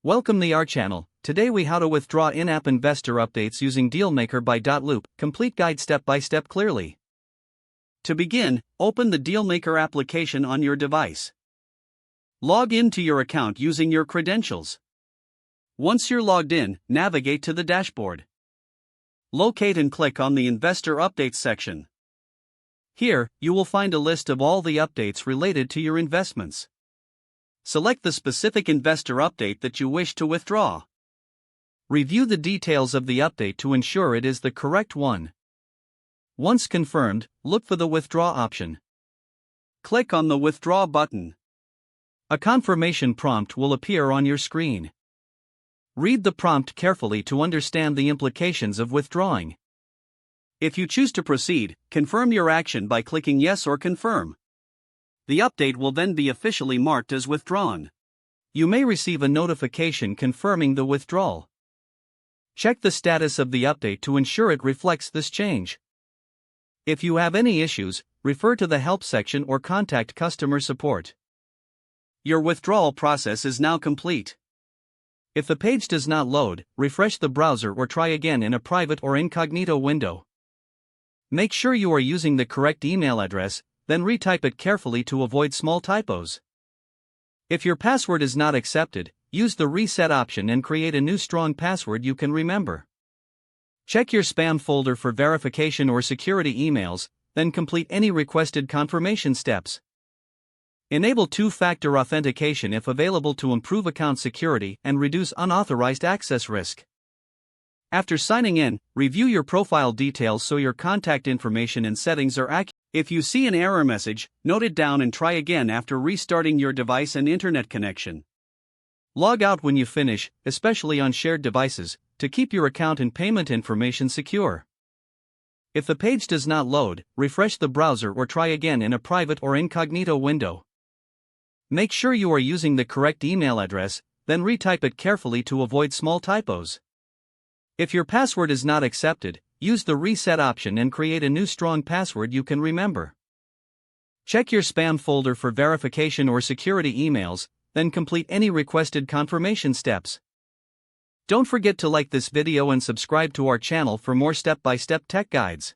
Welcome to our channel. Today we how to withdraw in-app investor updates using DealMaker by Dotloop. Complete guide step by step clearly. To begin, open the DealMaker application on your device. Log in to your account using your credentials. Once you're logged in, navigate to the dashboard. Locate and click on the Investor Updates section. Here, you will find a list of all the updates related to your investments. Select the specific investor update that you wish to withdraw. Review the details of the update to ensure it is the correct one. Once confirmed, look for the Withdraw option. Click on the Withdraw button. A confirmation prompt will appear on your screen. Read the prompt carefully to understand the implications of withdrawing. If you choose to proceed, confirm your action by clicking Yes or Confirm. The update will then be officially marked as withdrawn. You may receive a notification confirming the withdrawal. Check the status of the update to ensure it reflects this change. If you have any issues, refer to the help section or contact customer support. Your withdrawal process is now complete. If the page does not load, refresh the browser or try again in a private or incognito window. Make sure you are using the correct email address, then retype it carefully to avoid small typos. If your password is not accepted, use the reset option and create a new strong password you can remember. Check your spam folder for verification or security emails, then complete any requested confirmation steps. Enable two-factor authentication if available to improve account security and reduce unauthorized access risk. After signing in, review your profile details so your contact information and settings are accurate. If you see an error message, note it down and try again after restarting your device and internet connection. Log out when you finish, especially on shared devices, to keep your account and payment information secure. If the page does not load, refresh the browser or try again in a private or incognito window. Make sure you are using the correct email address, then retype it carefully to avoid small typos. If your password is not accepted, use the reset option and create a new strong password you can remember. Check your spam folder for verification or security emails, then complete any requested confirmation steps. Don't forget to like this video and subscribe to our channel for more step-by-step tech guides.